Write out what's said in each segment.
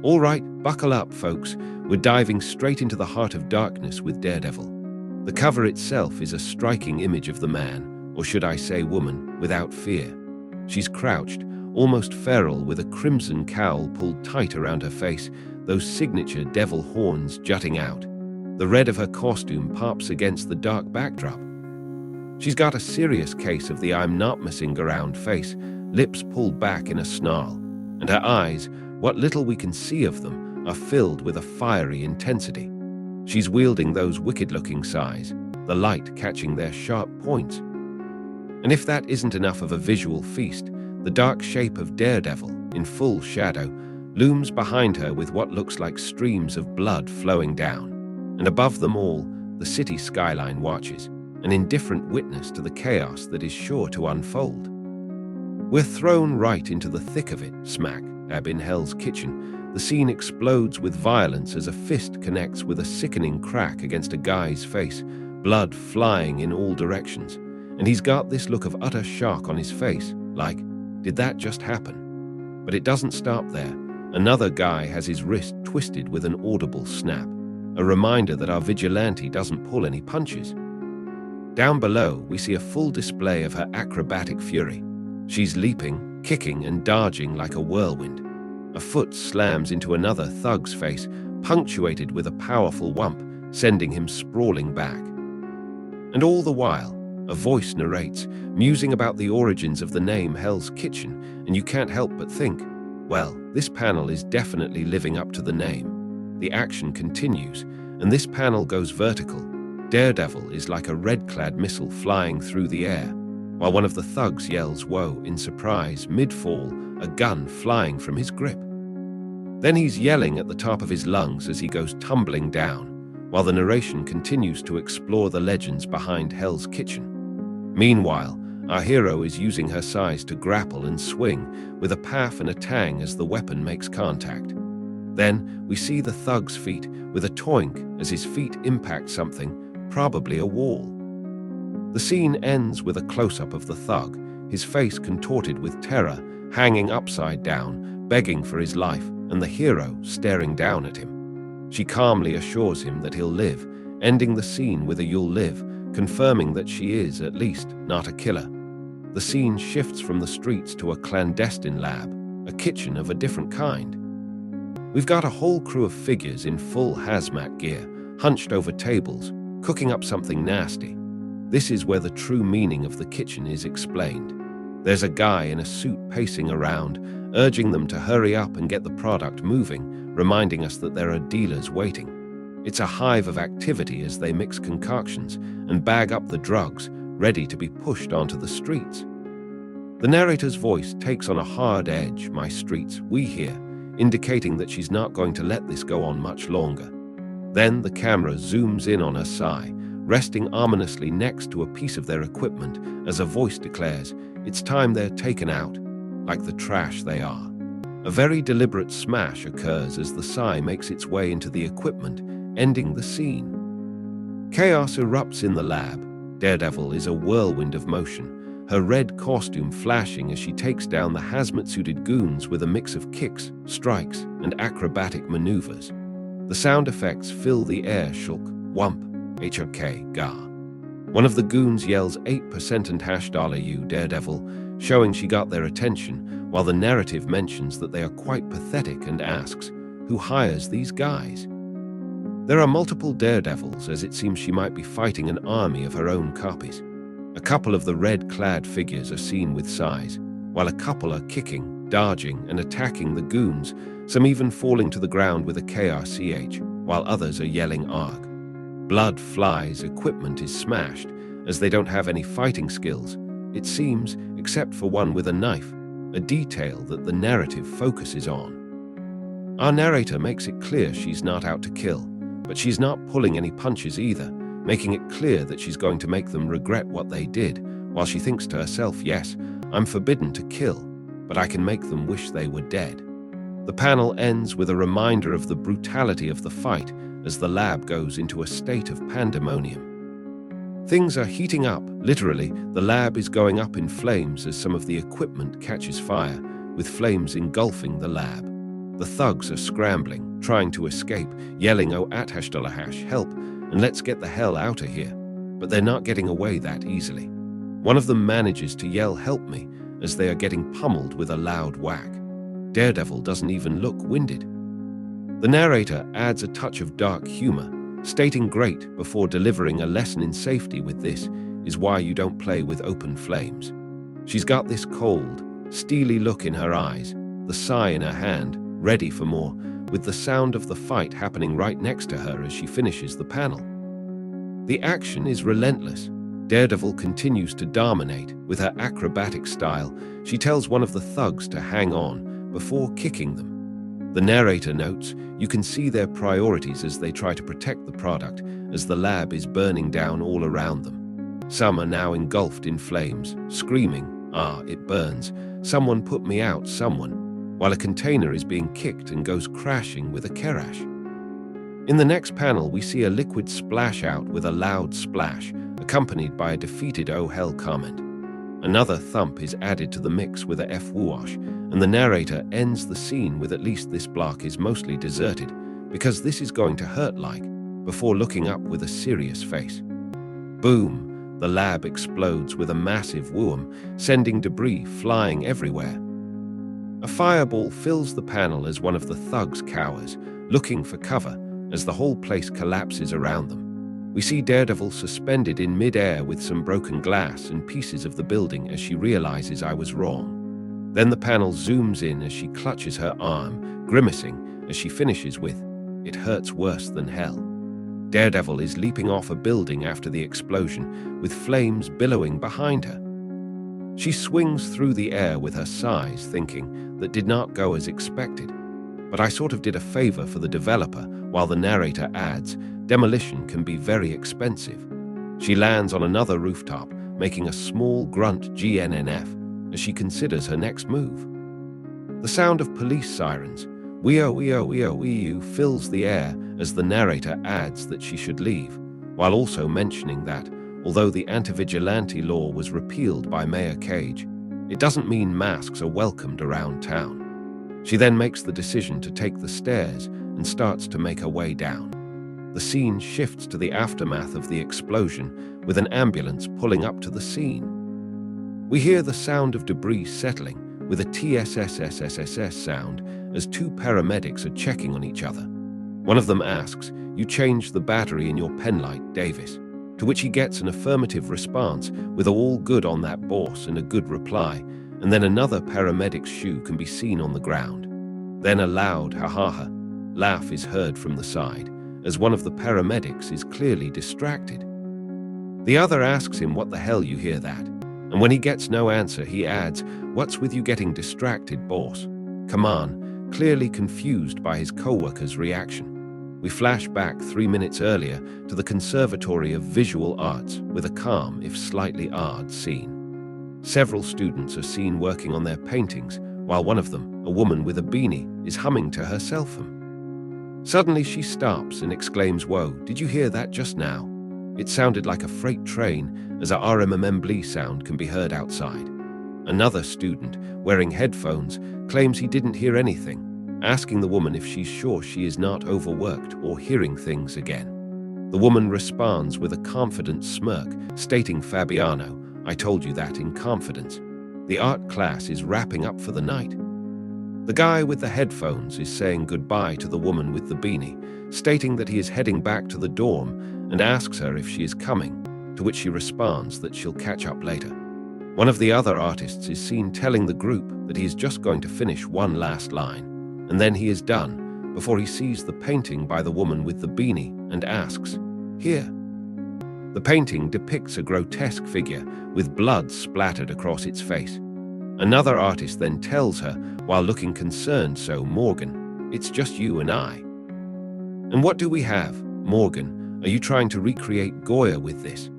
All right, buckle up, folks. We're diving straight into the heart of darkness with Daredevil. The cover itself is a striking image of the man, or should I say woman, without fear. She's crouched, almost feral, with a crimson cowl pulled tight around her face, those signature devil horns jutting out. The red of her costume pops against the dark backdrop. She's got a serious case of the I'm not messing around face, lips pulled back in a snarl, and her eyes, what little we can see of them, are filled with a fiery intensity. She's wielding those wicked-looking sighs, the light catching their sharp points. And if that isn't enough of a visual feast, the dark shape of Daredevil, in full shadow, looms behind her with what looks like streams of blood flowing down. And above them all, the city skyline watches, an indifferent witness to the chaos that is sure to unfold. We're thrown right into the thick of it, smack dab in Hell's Kitchen. The scene explodes with violence as a fist connects with a sickening crack against a guy's face, blood flying in all directions. And he's got this look of utter shock on his face, like, did that just happen? But it doesn't stop there. Another guy has his wrist twisted with an audible snap, a reminder that our vigilante doesn't pull any punches. Down below, we see a full display of her acrobatic fury. She's leaping, kicking, and dodging like a whirlwind. A foot slams into another thug's face, punctuated with a powerful whump, sending him sprawling back. And all the while, a voice narrates, musing about the origins of the name Hell's Kitchen, and you can't help but think, well, this panel is definitely living up to the name. The action continues, and this panel goes vertical. Daredevil is like a red-clad missile flying through the air, while one of the thugs yells "Whoa" in surprise, mid-fall, a gun flying from his grip. Then he's yelling at the top of his lungs as he goes tumbling down, while the narration continues to explore the legends behind Hell's Kitchen. Meanwhile, our hero is using her size to grapple and swing, with a paff and a tang as the weapon makes contact. Then we see the thug's feet, with a toink as his feet impact something, probably a wall. The scene ends with a close-up of the thug, his face contorted with terror, hanging upside down, begging for his life, and the hero staring down at him. She calmly assures him that he'll live, ending the scene with a "you'll live," confirming that she is, at least, not a killer. The scene shifts from the streets to a clandestine lab, a kitchen of a different kind. We've got a whole crew of figures in full hazmat gear, hunched over tables, cooking up something nasty. This is where the true meaning of the kitchen is explained. There's a guy in a suit pacing around, urging them to hurry up and get the product moving, reminding us that there are dealers waiting. It's a hive of activity as they mix concoctions and bag up the drugs, ready to be pushed onto the streets. The narrator's voice takes on a hard edge, "my streets," we hear, indicating that she's not going to let this go on much longer. Then the camera zooms in on her sigh, resting ominously next to a piece of their equipment as a voice declares, it's time they're taken out, like the trash they are. A very deliberate smash occurs as the sigh makes its way into the equipment, ending the scene. Chaos erupts in the lab. Daredevil is a whirlwind of motion, her red costume flashing as she takes down the hazmat-suited goons with a mix of kicks, strikes, and acrobatic maneuvers. The sound effects fill the air, shulk, whump, HOK, gah. One of the goons yells 8% and $you, Daredevil, showing she got their attention, while the narrative mentions that they are quite pathetic and asks, who hires these guys? There are multiple Daredevils, as it seems she might be fighting an army of her own copies. A couple of the red-clad figures are seen with size, while a couple are kicking, dodging, and attacking the goons, some even falling to the ground with a KRCH, while others are yelling ARG. Blood flies, equipment is smashed, as they don't have any fighting skills, it seems, except for one with a knife, a detail that the narrative focuses on. Our narrator makes it clear she's not out to kill, but she's not pulling any punches either, making it clear that she's going to make them regret what they did, while she thinks to herself, yes, I'm forbidden to kill, but I can make them wish they were dead. The panel ends with a reminder of the brutality of the fight as the lab goes into a state of pandemonium. Things are heating up, literally, the lab is going up in flames as some of the equipment catches fire, with flames engulfing the lab. The thugs are scrambling, trying to escape, yelling, "Oh, help, and let's get the hell out of here." But they're not getting away that easily. One of them manages to yell, "Help me," as they are getting pummeled with a loud whack. Daredevil doesn't even look winded. The narrator adds a touch of dark humor, stating great before delivering a lesson in safety with "This is why you don't play with open flames." She's got this cold, steely look in her eyes, the sigh in her hand, ready for more, with the sound of the fight happening right next to her as she finishes the panel. The action is relentless. Daredevil continues to dominate. With her acrobatic style, she tells one of the thugs to hang on before kicking them. The narrator notes, you can see their priorities as they try to protect the product as the lab is burning down all around them. Some are now engulfed in flames, screaming, "Ah, it burns. Someone put me out, someone," while a container is being kicked and goes crashing with a crash. In the next panel, we see a liquid splash out with a loud splash, accompanied by a defeated "Oh hell" comment. Another thump is added to the mix with a "F whoosh," and the narrator ends the scene with "At least this block is mostly deserted, because this is going to hurt like," before looking up with a serious face. Boom! The lab explodes with a massive whoom, sending debris flying everywhere. A fireball fills the panel as one of the thugs cowers, looking for cover as the whole place collapses around them. We see Daredevil suspended in mid-air with some broken glass and pieces of the building as she realizes I was wrong. Then the panel zooms in as she clutches her arm, grimacing as she finishes with, "It hurts worse than hell." Daredevil is leaping off a building after the explosion, with flames billowing behind her. She swings through the air with her sighs, thinking that did not go as expected. But I sort of did a favor for the developer, while the narrator adds, demolition can be very expensive. She lands on another rooftop, making a small grunt GNNF as she considers her next move. The sound of police sirens, "Wee-oh, wee-oh, wee-oh, wee-oo," fills the air as the narrator adds that she should leave, while also mentioning that, although the anti-vigilante law was repealed by Mayor Cage, it doesn't mean masks are welcomed around town. She then makes the decision to take the stairs and starts to make her way down. The scene shifts to the aftermath of the explosion, with an ambulance pulling up to the scene. We hear the sound of debris settling, with a TSSSSSS sound, as two paramedics are checking on each other. One of them asks, "You changed the battery in your penlight, Davis?" To which he gets an affirmative response with "all good on that, boss," and a good reply, and then another paramedic's shoe can be seen on the ground. Then a loud ha-ha-ha laugh is heard from the side, as one of the paramedics is clearly distracted. The other asks him, "What the hell, you hear that?" And when he gets no answer, he adds, "What's with you getting distracted, boss? Come on," clearly confused by his co-worker's reaction. We flash back 3 minutes earlier to the Conservatory of Visual Arts with a calm, if slightly odd, scene. Several students are seen working on their paintings, while one of them, a woman with a beanie, is humming to herself. Suddenly she stops and exclaims, "Whoa, did you hear that just now?" It sounded like a freight train, as a RMMBlee sound can be heard outside. Another student, wearing headphones, claims he didn't hear anything, asking the woman if she's sure she is not overworked or hearing things again. The woman responds with a confident smirk, stating, "Fabiano, I told you that in confidence." The art class is wrapping up for the night. The guy with the headphones is saying goodbye to the woman with the beanie, stating that he is heading back to the dorm and asks her if she is coming, to which she responds that she'll catch up later. One of the other artists is seen telling the group that he is just going to finish one last line, and then he is done, before he sees the painting by the woman with the beanie and asks, "Here." The painting depicts a grotesque figure with blood splattered across its face. Another artist then tells her, while looking concerned, "So, Morgan, it's just you and I." And what do we have? "Morgan, are you trying to recreate Goya with this?"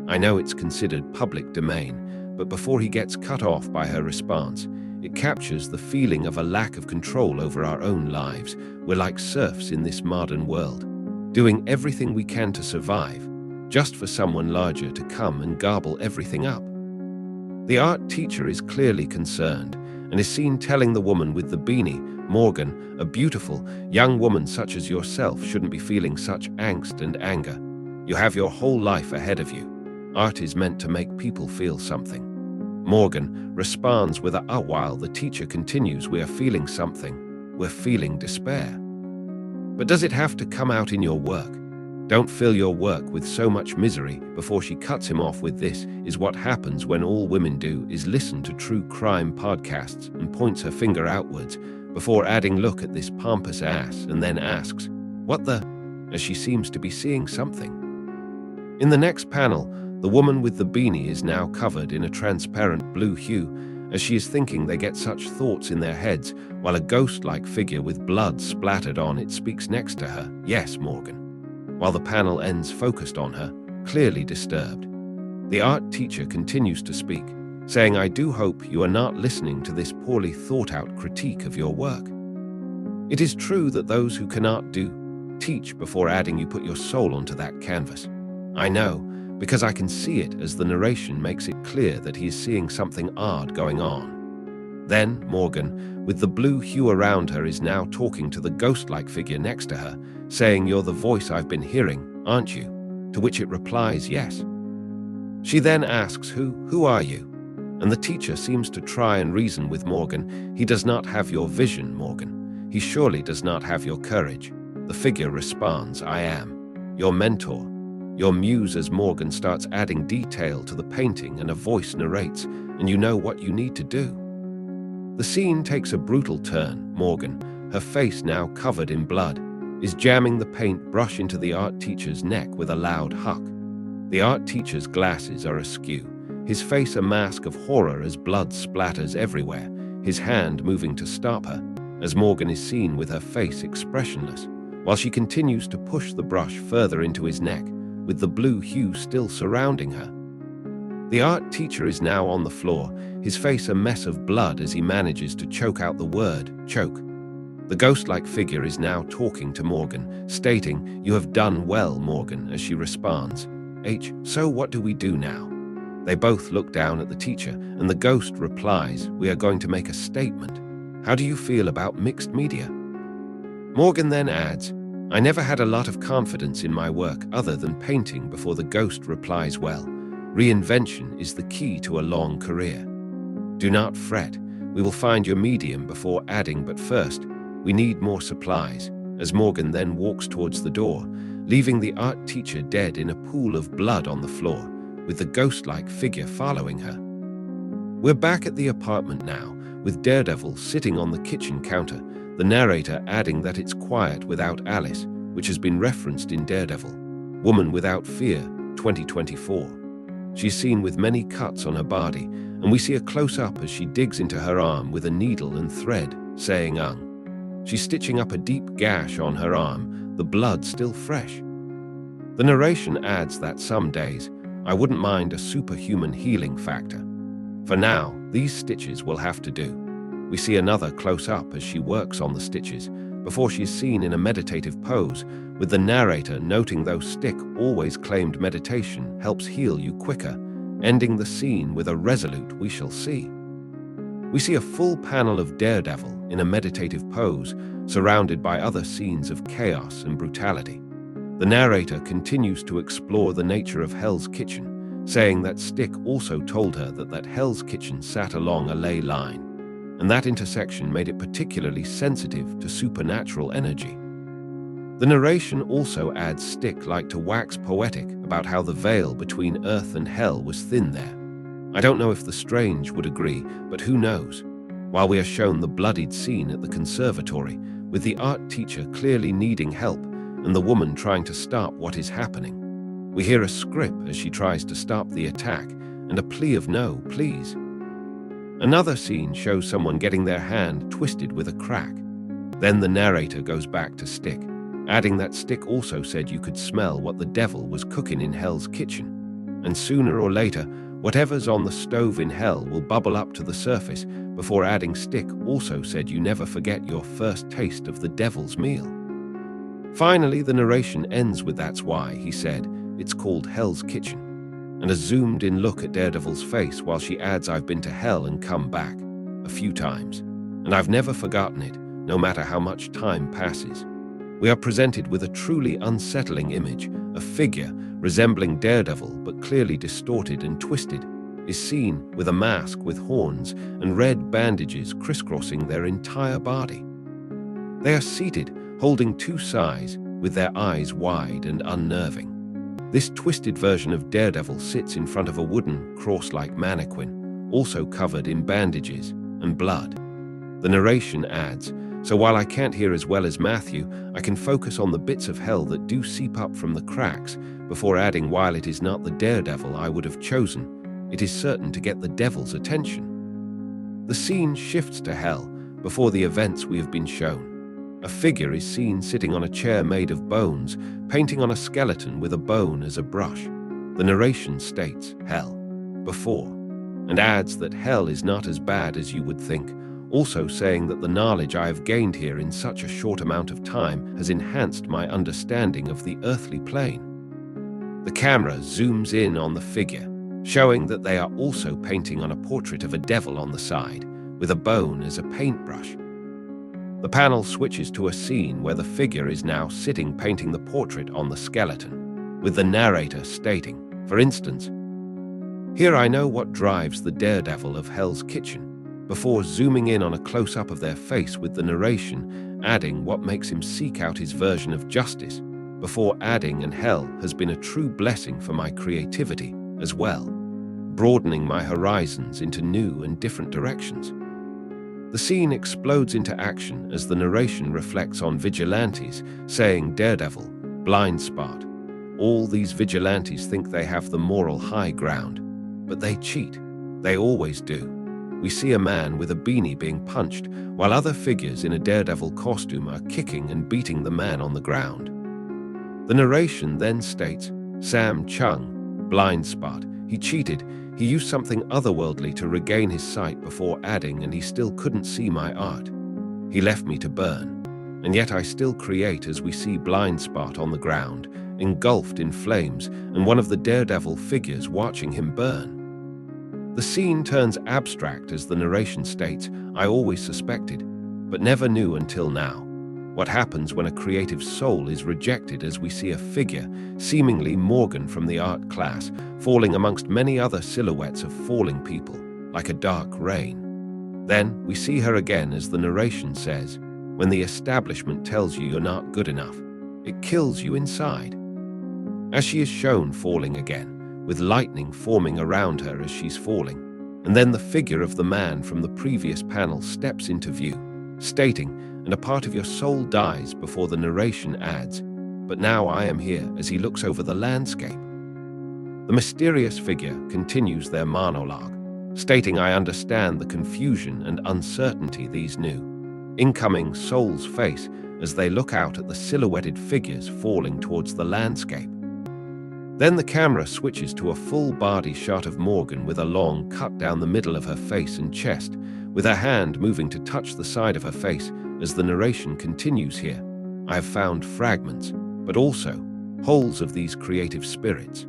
I know it's considered public domain, but before he gets cut off by her response, it captures the feeling of a lack of control over our own lives. We're like serfs in this modern world, doing everything we can to survive, just for someone larger to come and gobble everything up. The art teacher is clearly concerned, and is seen telling the woman with the beanie, Morgan, a beautiful, young woman such as yourself shouldn't be feeling such angst and anger. You have your whole life ahead of you. Art is meant to make people feel something. Morgan responds with a while the teacher continues, we are feeling something. We're feeling despair. But does it have to come out in your work? Don't fill your work with so much misery. Before she cuts him off with, this is what happens when all women do is listen to true crime podcasts, and points her finger outwards before adding, look at this pompous ass, and then asks, what the, as she seems to be seeing something. In the next panel, the woman with the beanie is now covered in a transparent blue hue, as she is thinking they get such thoughts in their heads, while a ghost-like figure with blood splattered on it speaks next to her, yes, Morgan. While the panel ends focused on her, clearly disturbed. The art teacher continues to speak, saying, I do hope you are not listening to this poorly thought-out critique of your work. It is true that those who cannot do, teach before adding, you put your soul onto that canvas. I know, because I can see it as the narration makes it clear that he is seeing something odd going on. Then Morgan, with the blue hue around her, is now talking to the ghost-like figure next to her, saying, you're the voice I've been hearing, aren't you? To which it replies, yes. She then asks, who are you? And the teacher seems to try and reason with Morgan. He does not have your vision, Morgan. He surely does not have your courage. The figure responds, I am your mentor, your muse, as Morgan starts adding detail to the painting and a voice narrates, and you know what you need to do. The scene takes a brutal turn. Morgan, her face now covered in blood, is jamming the paint brush into the art teacher's neck with a loud huck. The art teacher's glasses are askew, his face a mask of horror as blood splatters everywhere, his hand moving to stop her, as Morgan is seen with her face expressionless, while she continues to push the brush further into his neck, with the blue hue still surrounding her. The art teacher is now on the floor, his face a mess of blood as he manages to choke out the word, choke. The ghost-like figure is now talking to Morgan, stating, you have done well, Morgan, as she responds, so what do we do now? They both look down at the teacher, and the ghost replies, we are going to make a statement. How do you feel about mixed media? Morgan then adds, I never had a lot of confidence in my work other than painting, before the ghost replies, well, reinvention is the key to a long career. Do not fret, we will find your medium, before adding, but first, we need more supplies, as Morgan then walks towards the door, leaving the art teacher dead in a pool of blood on the floor, with the ghost-like figure following her. We're back at the apartment now, with Daredevil sitting on the kitchen counter, the narrator adding that it's quiet without Alice, which has been referenced in Daredevil, Woman Without Fear, 2024. She's seen with many cuts on her body, and we see a close-up as she digs into her arm with a needle and thread, saying, She's stitching up a deep gash on her arm, the blood still fresh. The narration adds that some days, I wouldn't mind a superhuman healing factor. For now, these stitches will have to do. We see another close-up as she works on the stitches, before she is seen in a meditative pose, with the narrator noting though Stick always claimed meditation helps heal you quicker, ending the scene with a resolute we shall see. We see a full panel of Daredevil in a meditative pose, surrounded by other scenes of chaos and brutality. The narrator continues to explore the nature of Hell's Kitchen, saying that Stick also told her that Hell's Kitchen sat along a ley line, and that intersection made it particularly sensitive to supernatural energy. The narration also adds Stick liked to wax poetic about how the veil between earth and hell was thin there. I don't know if the strange would agree, but who knows? While we are shown the bloodied scene at the conservatory, with the art teacher clearly needing help and the woman trying to stop what is happening. We hear a scrip as she tries to stop the attack and a plea of no, please. Another scene shows someone getting their hand twisted with a crack. Then the narrator goes back to Stick, adding that Stick also said you could smell what the devil was cooking in Hell's Kitchen, and sooner or later, whatever's on the stove in hell will bubble up to the surface, before adding Stick also said you never forget your first taste of the devil's meal. Finally, the narration ends with that's why, he said, it's called Hell's Kitchen, and a zoomed-in look at Daredevil's face while she adds I've been to hell and come back, a few times, and I've never forgotten it, no matter how much time passes. We are presented with a truly unsettling image. A figure resembling Daredevil but clearly distorted and twisted is seen with a mask with horns and red bandages crisscrossing their entire body. They are seated, holding two sides, with their eyes wide and unnerving. This twisted version of Daredevil sits in front of a wooden, cross-like mannequin, also covered in bandages and blood. The narration adds, "So while I can't hear as well as Matthew, I can focus on the bits of hell that do seep up from the cracks," before adding, "While it is not the Daredevil I would have chosen, it is certain to get the devil's attention." The scene shifts to hell before the events we have been shown. A figure is seen sitting on a chair made of bones, painting on a skeleton with a bone as a brush. The narration states, "Hell," before, and adds that hell is not as bad as you would think, also saying that the knowledge I have gained here in such a short amount of time has enhanced my understanding of the earthly plane. The camera zooms in on the figure, showing that they are also painting on a portrait of a devil on the side, with a bone as a paintbrush. The panel switches to a scene where the figure is now sitting painting the portrait on the skeleton, with the narrator stating, for instance, "Here I know what drives the Daredevil of Hell's Kitchen," before zooming in on a close-up of their face with the narration, adding what makes him seek out his version of justice, before adding, "And hell has been a true blessing for my creativity as well, broadening my horizons into new and different directions." The scene explodes into action as the narration reflects on vigilantes, saying, "Daredevil, blind spot. All these vigilantes think they have the moral high ground, but they cheat. They always do. We see a man with a beanie being punched, while other figures in a Daredevil costume are kicking and beating the man on the ground." The narration then states, "Sam Chung, blind spot. He cheated. He used something otherworldly to regain his sight," before adding, "And he still couldn't see my art. He left me to burn. And yet I still create," as we see blind spot on the ground, engulfed in flames, and one of the Daredevil figures watching him burn. The scene turns abstract as the narration states, "I always suspected, but never knew until now." What happens when a creative soul is rejected, as we see a figure, seemingly Morgan from the art class, falling amongst many other silhouettes of falling people, like a dark rain. Then we see her again as the narration says, "When the establishment tells you you're not good enough, it kills you inside." As she is shown falling again, with lightning forming around her as she's falling, and then the figure of the man from the previous panel steps into view, stating, "And a part of your soul dies," before the narration adds, "But now I am here," as he looks over the landscape. The mysterious figure continues their monologue, stating, "I understand the confusion and uncertainty these new incoming souls face as they look out at the silhouetted figures falling towards the landscape." Then the camera switches to a full-body shot of Morgan with a long cut down the middle of her face and chest, with her hand moving to touch the side of her face as the narration continues here. "I have found fragments, but also holes of these creative spirits.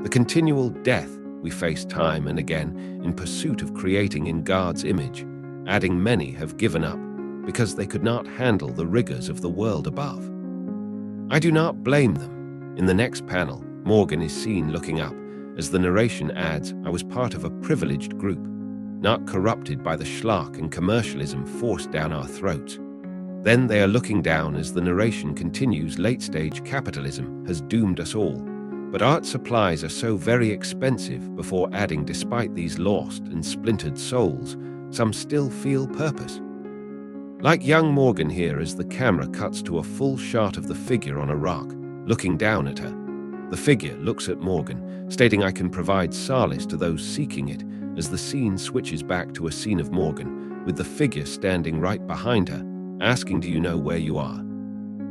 The continual death we face time and again in pursuit of creating in God's image," adding, "Many have given up because they could not handle the rigors of the world above. I do not blame them." In the next panel, Morgan is seen looking up as the narration adds, "I was part of a privileged group, not corrupted by the schlock and commercialism forced down our throats." Then they are looking down as the narration continues, "Late-stage capitalism has doomed us all, but art supplies are so very expensive," before adding, "Despite these lost and splintered souls, some still feel purpose." Like young Morgan here as the camera cuts to a full shot of the figure on a rock, looking down at her. The figure looks at Morgan, stating, "I can provide solace to those seeking it," as the scene switches back to a scene of Morgan, with the figure standing right behind her, asking, "Do you know where you are?"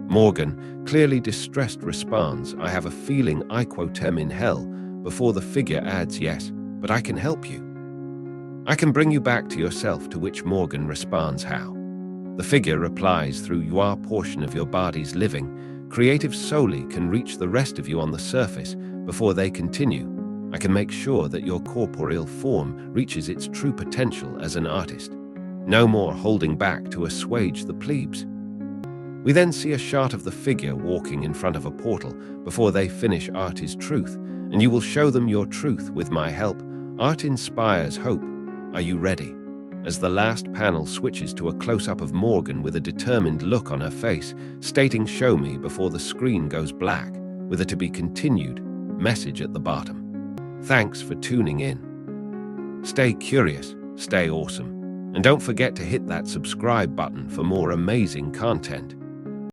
Morgan, clearly distressed, responds, "I have a feeling I quote in hell," before the figure adds, "Yes, but I can help you. I can bring you back to yourself," to which Morgan responds, "How?" The figure replies, "Through your portion of your body's living, creative solely can reach the rest of you on the surface," before they continue, "I can make sure that your corporeal form reaches its true potential as an artist." No more holding back to assuage the plebes. We then see a shot of the figure walking in front of a portal before they finish Art is Truth, and you will show them your truth with my help. Art inspires hope. Are you ready? As the last panel switches to a close-up of Morgan with a determined look on her face, stating "Show me" before the screen goes black, with a "to be continued" message at the bottom. Thanks for tuning in. Stay curious, stay awesome, and don't forget to hit that subscribe button for more amazing content.